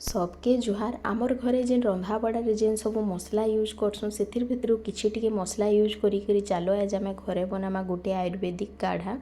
सबके जुहार आमर घरे जेन रंधा बड़ारे जेन सब मसला यूज करसुँ से भितर किछि टिके मसला यूज करी चलो आज आम घरे बनामा गोटे आयुर्वेदिक काढ़ा।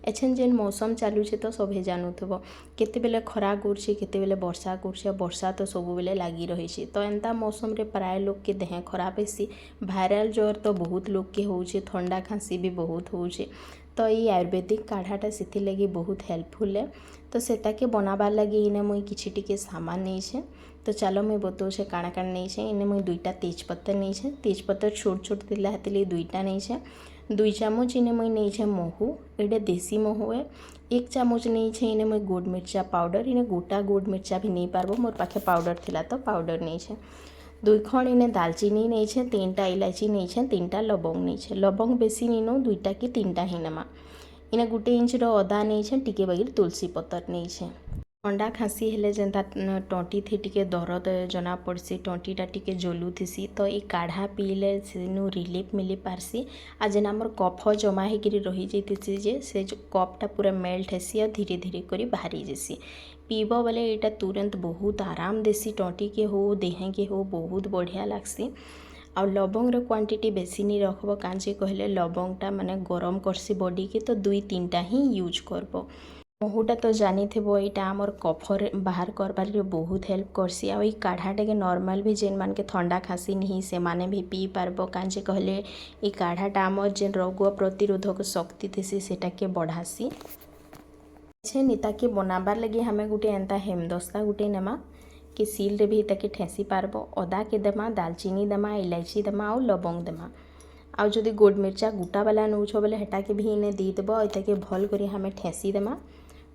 एछन जेन मौसम चलुचे तो सभे जानूथब केतेबेले खरा करुचे केतेबेले वर्षा करुचे वर्षा तो सब बेले लगी रही तो एंता मौसम रे प्राय लोग के देह खराब हेसी भाइराल ज्वर तो बहुत लोग के होउचे ठंडा खांसी भी बहुत होउचे तो ये आयुर्वेदिक काढ़ाटा से लगी बहुत हेल्पफुल है तो सेटा के बनाबार लगी इने मुई किछि टिके सामान नहीं तो चलो मुई बताऊे काଣା काଣା नहीं इने मुई दुईटा तेजपत्ता नहीं तेजपत्ता छोट छोट थिला हेतिले दुईटा नहीं 2 चामच इने मुई नहीं महू एडे देसी महू है 1 चामच नहीं इने मुई गोड़ मिर्चा पाउडर इने गोटा गोड़ मिर्चा भी नहीं पारबो मोर पाखे पाउडर थिला तो पाउडर नहीं 2 खण इने दालचीनी नहीं 3टा इलायची नहीं 3टा लवंग नहीं लवंग बेसी नहीं नो 2टा कि 3टा ही नमा इने गोटे इंच अदा नहीं टिके बगिर तुलसी पतर नहीं ठंडा खाँसी हेले जेनता टंटी थी टिके दरद जना पड़सी टंटीटा टिके जलुथिसी तो ये काढ़ा पीले सेनु रिलीफ मिली पारसी आ जेन आमर कफ जमा होकर रही जाती जे से कफटा पूरा मेल्ट हेसी और धीरे धीरे करी बाहरी जेसी पीब बोले यहाँ तुरंत बहुत आराम देसी टंटी के हो देह के हो बहुत बढ़िया लगसी आ लवंगर क्वांटिटी बेसी नहीं रखब कांजे कहले लवंगटा माने गरम करसी बॉडी के तो 2-3टा ही यूज करब महूटा तो जानी थे यहाँ आमर कफर बाहर करबार बहुत हेल्प करसी आ काढ़ाटा के नॉर्मल भी जेन मान के ठंडा खाँसी नहीं से माने भी पी पारब कांजे कहले ये काढ़ाटा आमर जेन रोग प्रतिरोधक शक्ति थी सेटा के बढ़ासी निता के बनाबार लगी हमें गोटे एंता हेमदस्ता गोटे नेमा कि सील रे भी ताके ठेसी पारब अदा के देमा दालचीनी देमा इलायची देमा और लवंग देमा आउ जदि गोड़ मिर्चा गोटा वाला नौछ बोले हेटा के भी इने दी देब ताके भल करी हमें ठेसी देमा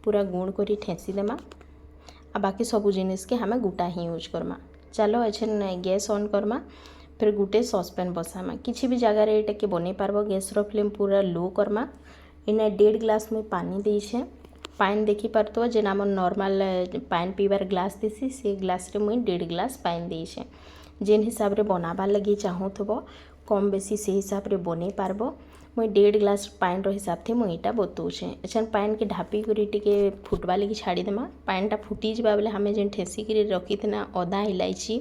पूरा गुण करी ठेसी देमा आ बाकी सबू जिनिस के हमें गोटा ही यूज करमा चलो अच्छे गैस ऑन करमा फिर गोटे ससपेन बसामा किसी भी जगह रे एटा के बने पारब गैस रो फ्लेम पूरा लो करमा इने 1.5 ग्लास में पानी देछे पानी देखी पारतो जेन आम नॉर्मल पानी पीबार ग्लास देसी से ग्लास रे मुई 1.5 ग्लास पानी देछे जेन हिसाब रे बनाबार लगी चाहूथबो कम बेसी से हिसाब रे बने पारबो मुई 1.5 ग्लास पानी रो हिसाब थे मुई इटा बतौछे अच्छा पानी के ढापी करी टिके फुटवा लगी छाड़ी देमा पानीटा फुटी जबा बेले हमें जेन ठेसी करी रखी थे अदा इलायची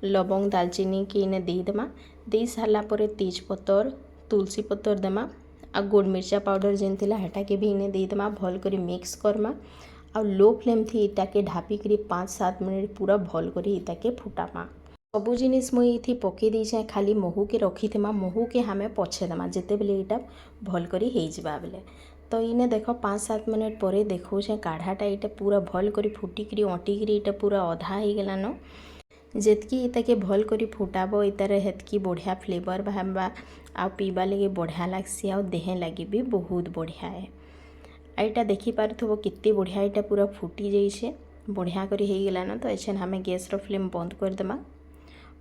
लवंग दालचीनी के इने दे देमा दे सारा पर तेजपत्तर तुलसी पत्तर देमा आ गोड़ मिर्चा पाउडर जेन थिला हेटा के भी इने दे देमा भल करी मिक्स करमा आ लो फ्लेम थी इटा के ढापी करी 5-7 मिनट पूरा भल करी इटा के फुटामा सबू जिनिस मुई इथि पकई देछे खाली महू के रखी थेमा महू के हमें पछे देमा जेते बेले इटा भल करी हे जिबा बेले तो इने देखो 5-7 मिनट पर देखौछे काढ़ाटा इटा पूरा भल करी फुटिकरी अटिकरी इटा पूरा अधा हो गलान जेतकी इताके भल करी फुटाब इतार हेतकी बढ़िया फ्लेवर बाहरबा आ पीबा लगे बढ़िया लागसी आ देह लगे भी बहुत बढ़िया है आईटा देखी पारथबो कितने बढ़िया इटा पूरा फुटी जाइए बढ़िया करी हो गलान तो एछन हमें गैस रो फ्लेम बंद कर देमा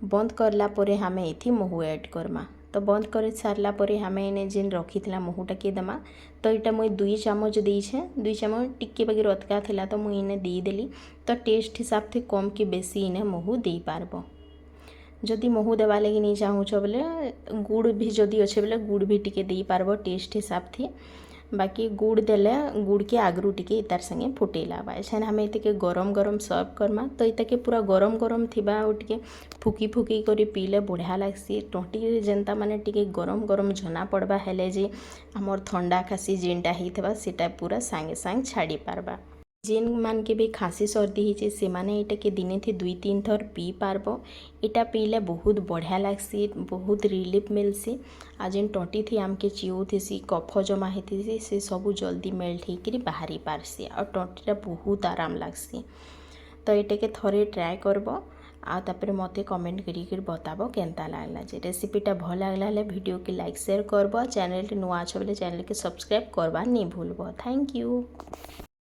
बंद करला परे हमें इथि महू ऐड करमा तो बंद कर सारला परे हमें इने जेन रखी थिला महूटा के देमा तो इटा मुई 2 चामच देछे 2 चामच टिके बाकी रतका थिला तो मुई इने दे देली तो टेस्ट हिसाब से कम कि बेसी इने महू दे पारबो जदि महू देवा लगी नहीं चाहूछ बोले गुड़ भी जदि अच्छे बोले गुड़ भी टिके दे पारबो टेस्ट हिसाब से बाकी गुड़ देले गुड़ के आगरू टिके इतार संगे फुटेला बा छान हमें इतके गरम गरम सर्व करमा तो इतके पूरा गरम गरम थिबा टिके फुकी फुकी करी पीले बढ़िया लागसी टंटी जेनता माने टिके गरम गरम जना पड़बा हेले जे हमर ठंडा खासी जेनटा हिथबा सेटा पूरा सांगे सांग छाड़ी पारबा जेन मान के भी खाँसी सर्दी होचे से माने इटा के दिने थी 2-3 थर पी पारबो इटा पीले बहुत बढ़िया लागसी बहुत रिलीफ मिलसी आ जेन टंटी थी आमके चिऊ थी कफ जमा होती से सबू जल्दी मेल्ट होकर बाहरी पारसी और टंटीटा बहुत आराम लागसी तो इटा के थरे ट्राए करबो आ तापर मते कमेंट करी बताबो केनता लागला जे रेसिपीटा भल लागला वीडियो के लाइक शेयर करबो चैनल नुआ छ बोले चैनल के सब्सक्राइब करबा नहीं भूलबो थैंक यू।